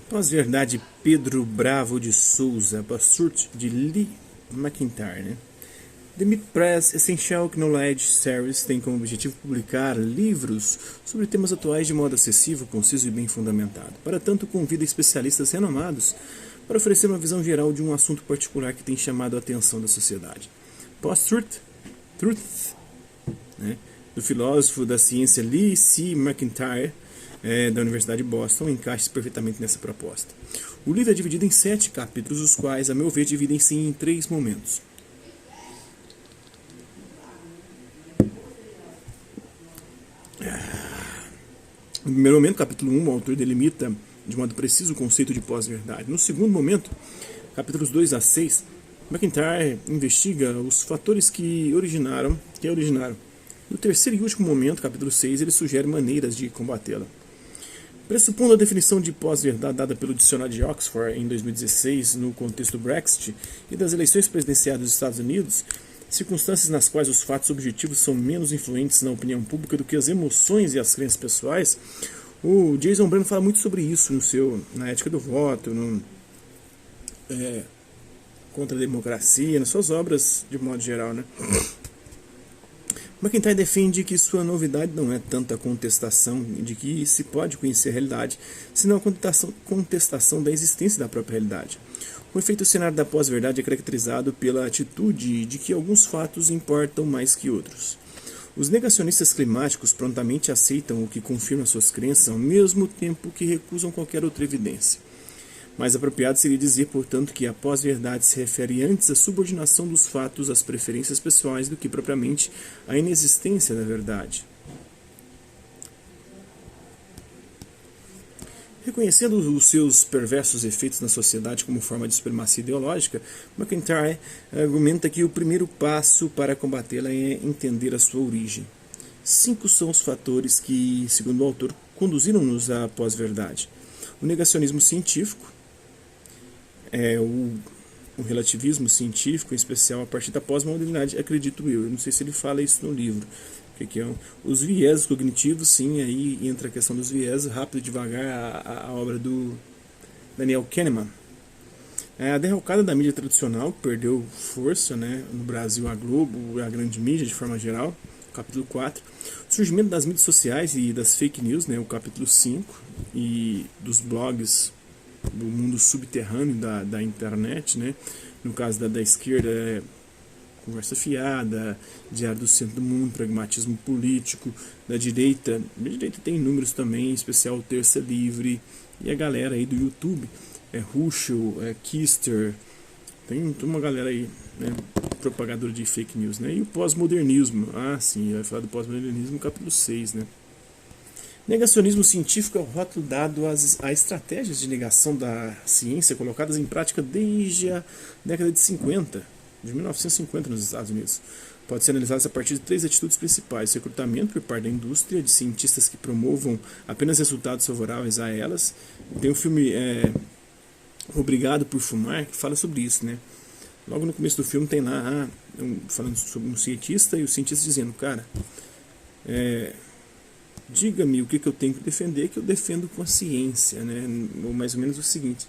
Pós-verdade, Pedro Bravo de Souza, Pursuit de Lee McIntyre. Né? The Meat Press Essential Knowledge Series tem como objetivo publicar livros sobre temas atuais de modo acessível, conciso e bem fundamentado. Para tanto, convida especialistas renomados para oferecer uma visão geral de um assunto particular que tem chamado a atenção da sociedade. Post-Truth, né, do filósofo da ciência Lee C. McIntyre, da Universidade de Boston, encaixa perfeitamente nessa proposta. O livro é dividido em 7 capítulos, os quais, a meu ver, dividem-se em 3 momentos. No primeiro momento, capítulo 1, o autor delimita de modo preciso o conceito de pós-verdade. No segundo momento, capítulos 2 a 6, McIntyre investiga os fatores que originaram. No terceiro e último momento, capítulo 6, ele sugere maneiras de combatê-la. Pressupondo a definição de pós-verdade dada pelo dicionário de Oxford em 2016, no contexto do Brexit e das eleições presidenciais dos Estados Unidos, circunstâncias nas quais os fatos objetivos são menos influentes na opinião pública do que as emoções e as crenças pessoais, o Jason Brennan fala muito sobre isso na Ética do Voto, contra a democracia, nas suas obras de modo geral, né? McIntyre defende que sua novidade não é tanto a contestação de que se pode conhecer a realidade, senão a contestação da existência da própria realidade. Com efeito, o cenário da pós-verdade é caracterizado pela atitude de que alguns fatos importam mais que outros. Os negacionistas climáticos prontamente aceitam o que confirma suas crenças, ao mesmo tempo que recusam qualquer outra evidência. Mais apropriado seria dizer, portanto, que a pós-verdade se refere antes à subordinação dos fatos às preferências pessoais do que propriamente à inexistência da verdade. Reconhecendo os seus perversos efeitos na sociedade como forma de supremacia ideológica, McIntyre argumenta que o primeiro passo para combatê-la é entender a sua origem. 5 são os fatores que, segundo o autor, conduziram-nos à pós-verdade. O negacionismo científico, o relativismo científico, em especial a partir da pós-modernidade, acredito eu. Eu não sei se ele fala isso no livro. Os viés cognitivos, sim, aí entra a questão dos viés, rápido e devagar, a obra do Daniel Kahneman. A derrocada da mídia tradicional, que perdeu força, né, no Brasil, a Globo, a grande mídia de forma geral, capítulo 4. O surgimento das mídias sociais e das fake news, né, o capítulo 5, e dos blogs do mundo subterrâneo da internet, né, no caso da esquerda, Conversa Fiada, Diário do Centro do Mundo, Pragmatismo Político. Da direita tem números também, em especial o Terça Livre, e a galera aí do YouTube, Ruschel, Kister, tem uma galera aí, né, propagadora de fake news, né? E o pós-modernismo, sim, vai falar do pós-modernismo no capítulo 6, né? Negacionismo científico é o rótulo dado a estratégias de negação da ciência colocadas em prática desde a década de 1950 nos Estados Unidos. Pode ser analisado a partir de 3 atitudes principais: recrutamento por parte da indústria de cientistas que promovam apenas resultados favoráveis a elas. Tem um filme Obrigado por Fumar, que fala sobre isso, né? Logo no começo do filme tem lá falando sobre um cientista, e o cientista dizendo: cara, diga-me o que eu tenho que defender, que eu defendo com a ciência, né? Ou mais ou menos o seguinte: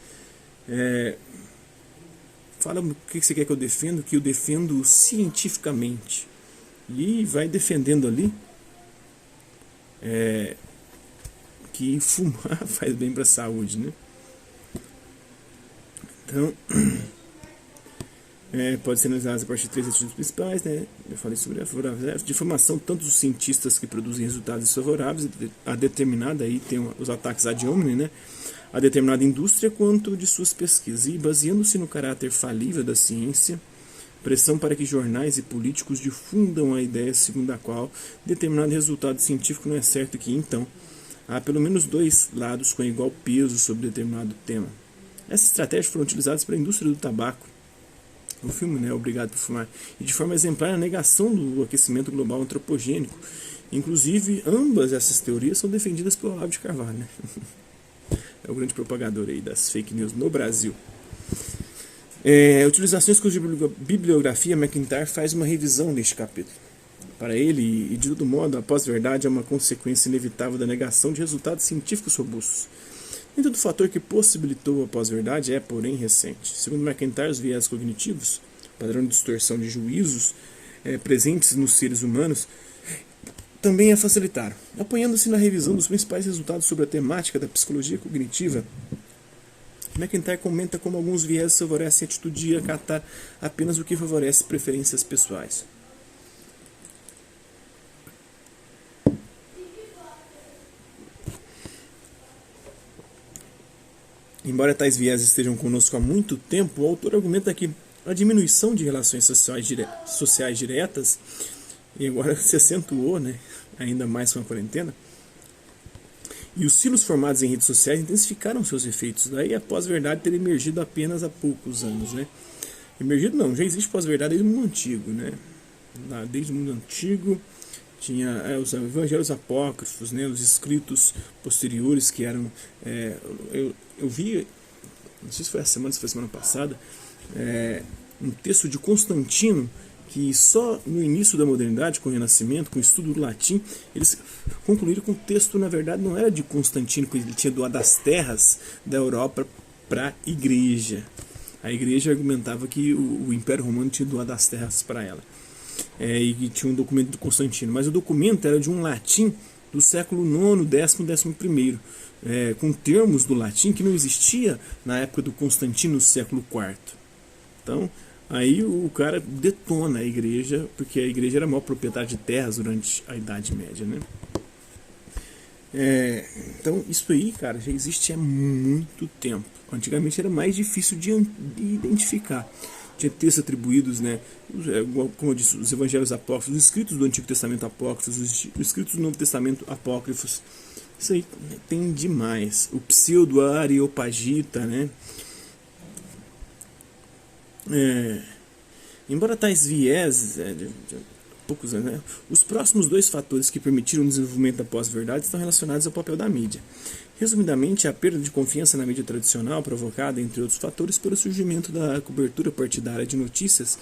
fala o que você quer que eu defendo, que eu defendo cientificamente. E vai defendendo ali que fumar faz bem para a saúde, né? Então, pode ser analisado a partir de 3 atitudes principais, né? Eu falei sobre a difamação tanto dos cientistas que produzem resultados desfavoráveis a determinada, aí tem os ataques ad hominem, né, a determinada indústria, quanto de suas pesquisas, e baseando-se no caráter falível da ciência, pressão para que jornais e políticos difundam a ideia segundo a qual determinado resultado científico não é certo, e que então há pelo menos 2 lados com igual peso sobre determinado tema. Essas estratégias foram utilizadas para a indústria do tabaco, o filme, né, Obrigado por Fumar, e de forma exemplar a negação do aquecimento global antropogênico. Inclusive, ambas essas teorias são defendidas pelo Olavo de Carvalho, né? É o grande propagador aí das fake news no Brasil. Utilizações com bibliografia, McIntyre faz uma revisão neste capítulo. Para ele, e de todo modo, a pós-verdade é uma consequência inevitável da negação de resultados científicos robustos. Nem todo fator que possibilitou a pós-verdade é, porém, recente. Segundo McIntyre, os viés cognitivos, padrão de distorção de juízos presentes nos seres humanos, também a facilitaram. Apoiando-se na revisão dos principais resultados sobre a temática da psicologia cognitiva, McIntyre comenta como alguns viés favorecem a atitude de acatar apenas o que favorece preferências pessoais. Embora tais viés estejam conosco há muito tempo, o autor argumenta que a diminuição de relações sociais diretas, e agora se acentuou, né, ainda mais com a quarentena, e os silos formados em redes sociais intensificaram seus efeitos. Daí a pós-verdade ter emergido apenas há poucos anos. Né? Emergido não, já existe pós-verdade desde o mundo antigo. Né? Desde o mundo antigo tinha os evangelhos apócrifos, né, os escritos posteriores que eram... eu vi, não sei se foi essa semana, se foi semana passada, um texto de Constantino, que só no início da modernidade, com o Renascimento, com o estudo do latim, eles concluíram que o texto, na verdade, não era de Constantino, que ele tinha doado as terras da Europa para a igreja. A igreja argumentava que o Império Romano tinha doado as terras para ela. E tinha um documento de Constantino, mas o documento era de um latim do século IX, X, XI, com termos do latim que não existia na época do Constantino, no século IV. Então, aí o cara detona a igreja, porque a igreja era a maior proprietária de terras durante a Idade Média, né? Então, isso aí, cara, já existe há muito tempo. Antigamente era mais difícil de identificar. Tinha textos atribuídos, né, como eu disse, os evangelhos apócrifos, os escritos do Antigo Testamento apócrifos, os escritos do Novo Testamento apócrifos. Isso aí tem demais. O pseudo-areopagita, né? Embora tais viés poucos anos, né? Os próximos dois fatores que permitiram o desenvolvimento da pós-verdade estão relacionados ao papel da mídia. Resumidamente, a perda de confiança na mídia tradicional, provocada, entre outros fatores, pelo surgimento da cobertura partidária de notícias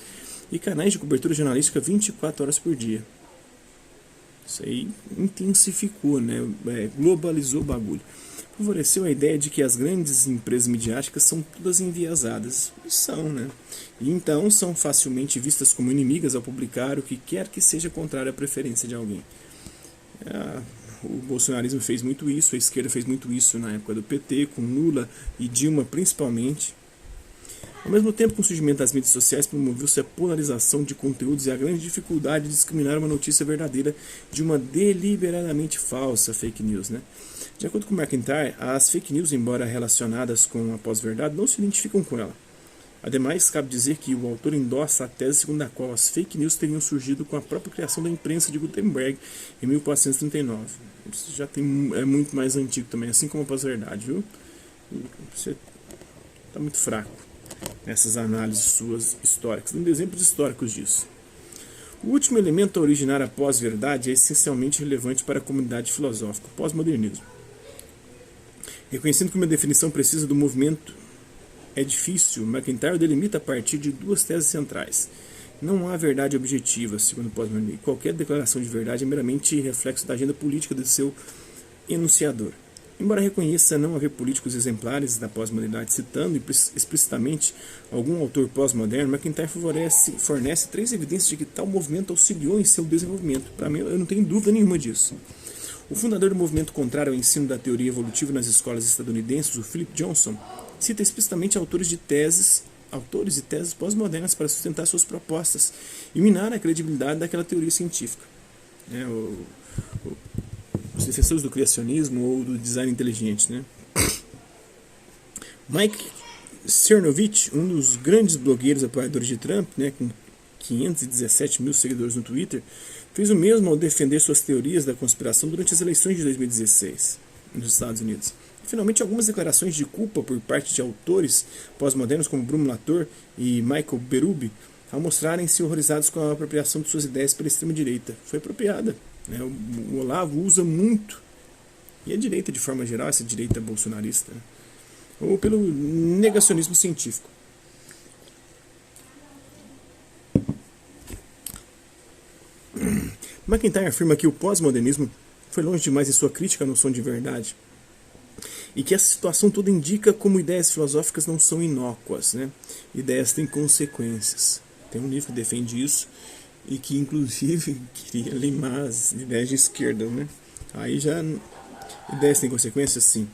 e canais de cobertura jornalística 24 horas por dia. Isso aí intensificou, né? Globalizou o bagulho. Favoreceu a ideia de que as grandes empresas midiáticas são todas enviesadas. E são, né? E então são facilmente vistas como inimigas ao publicar o que quer que seja contrário à preferência de alguém. O bolsonarismo fez muito isso, a esquerda fez muito isso na época do PT, com Lula e Dilma principalmente. Ao mesmo tempo, com o surgimento das mídias sociais, promoveu-se a polarização de conteúdos e a grande dificuldade de discriminar uma notícia verdadeira de uma deliberadamente falsa fake news, né? De acordo com McIntyre, as fake news, embora relacionadas com a pós-verdade, não se identificam com ela. Ademais, cabe dizer que o autor endossa a tese segundo a qual as fake news teriam surgido com a própria criação da imprensa de Gutenberg em 1439. Isso já é muito mais antigo também, assim como a pós-verdade, viu? Você está muito fraco nessas análises suas históricas, dando exemplos históricos disso. O último elemento a originar a pós-verdade é essencialmente relevante para a comunidade filosófica, o pós-modernismo. Reconhecendo que uma definição precisa do movimento é difícil, McIntyre delimita a partir de duas teses centrais. Não há verdade objetiva, segundo o pós-modernismo. Qualquer declaração de verdade é meramente reflexo da agenda política do seu enunciador. Embora reconheça não haver políticos exemplares da pós-modernidade, citando explicitamente algum autor pós-moderno, McIntyre fornece três evidências de que tal movimento auxiliou em seu desenvolvimento. Para mim, eu não tenho dúvida nenhuma disso. O fundador do movimento contrário ao ensino da teoria evolutiva nas escolas estadunidenses, o Philip Johnson, cita explicitamente autores e teses pós-modernas para sustentar suas propostas e minar a credibilidade daquela teoria científica. Os defensores do criacionismo ou do design inteligente. Né? Mike Cernovich, um dos grandes blogueiros apoiadores de Trump, né, com 517 mil seguidores no Twitter, fez o mesmo ao defender suas teorias da conspiração durante as eleições de 2016 nos Estados Unidos. Finalmente, algumas declarações de culpa por parte de autores pós-modernos como Bruno Latour e Michael Berube, ao mostrarem-se horrorizados com a apropriação de suas ideias pela extrema-direita. Foi apropriada. Né? O Olavo usa muito, e a direita de forma geral, essa direita bolsonarista, né? Ou pelo negacionismo científico. McIntyre afirma que o pós-modernismo foi longe demais em sua crítica à noção de verdade E que essa situação toda indica como ideias filosóficas não são inócuas, né? Ideias têm consequências. Tem um livro que defende isso e que inclusive queria limar as ideias de esquerda, né? Aí já ideias têm consequências, sim.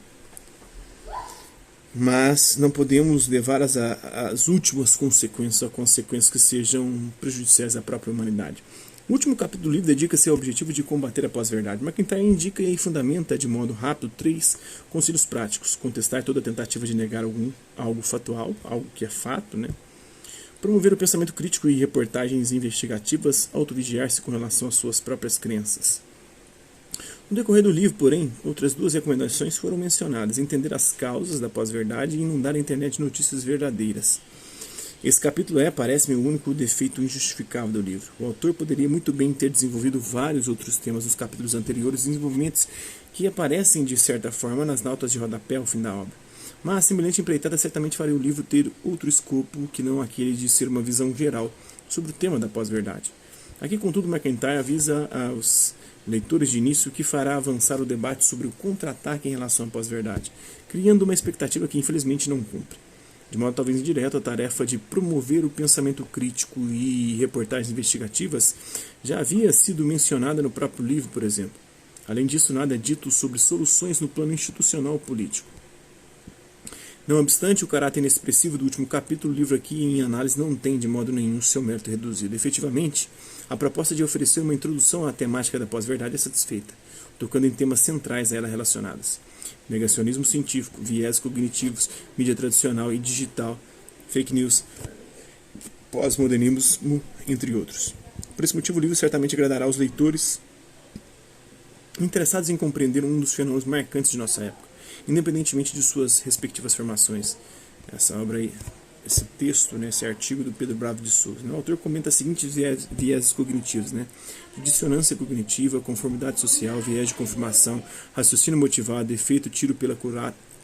Mas não podemos levar as últimas consequências a consequências que sejam prejudiciais à própria humanidade. O último capítulo do livro dedica-se ao objetivo de combater a pós-verdade. MacIntyre indica e fundamenta de modo rápido 3 conselhos práticos: contestar toda tentativa de negar algo fatual, algo que é fato, né? Promover o pensamento crítico e reportagens investigativas, autovigiar-se com relação às suas próprias crenças. No decorrer do livro, porém, outras 2 recomendações foram mencionadas: entender as causas da pós-verdade e inundar a internet de notícias verdadeiras. Esse capítulo parece-me, o único defeito injustificável do livro. O autor poderia muito bem ter desenvolvido vários outros temas nos capítulos anteriores, desenvolvimentos que aparecem de certa forma nas notas de rodapé ao fim da obra. Mas a semelhante empreitada certamente faria o livro ter outro escopo que não aquele de ser uma visão geral sobre o tema da pós-verdade. Aqui, contudo, MacIntyre avisa aos leitores de início que fará avançar o debate sobre o contra-ataque em relação à pós-verdade, criando uma expectativa que infelizmente não cumpre. De modo talvez indireto, a tarefa de promover o pensamento crítico e reportagens investigativas já havia sido mencionada no próprio livro, por exemplo. Além disso, nada é dito sobre soluções no plano institucional político. Não obstante o caráter inexpressivo do último capítulo, o livro aqui em análise não tem de modo nenhum seu mérito reduzido. Efetivamente, a proposta de oferecer uma introdução à temática da pós-verdade é satisfeita, tocando em temas centrais a ela relacionadas: negacionismo científico, viés cognitivos, mídia tradicional e digital, fake news, pós-modernismo, entre outros. Por esse motivo, o livro certamente agradará aos leitores interessados em compreender um dos fenômenos marcantes de nossa época, independentemente de suas respectivas formações. Essa obra aí, esse texto, né, esse artigo do Pedro Bravo de Souza, né, o autor comenta os seguintes viés cognitivos, né: dissonância cognitiva, conformidade social, viés de confirmação, raciocínio motivado, efeito tiro pela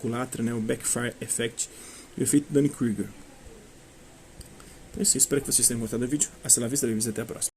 culatra, né, o backfire effect, e o efeito Dunning-Kruger. Então é isso, espero que vocês tenham gostado do vídeo. Hasta la vista, até a próxima.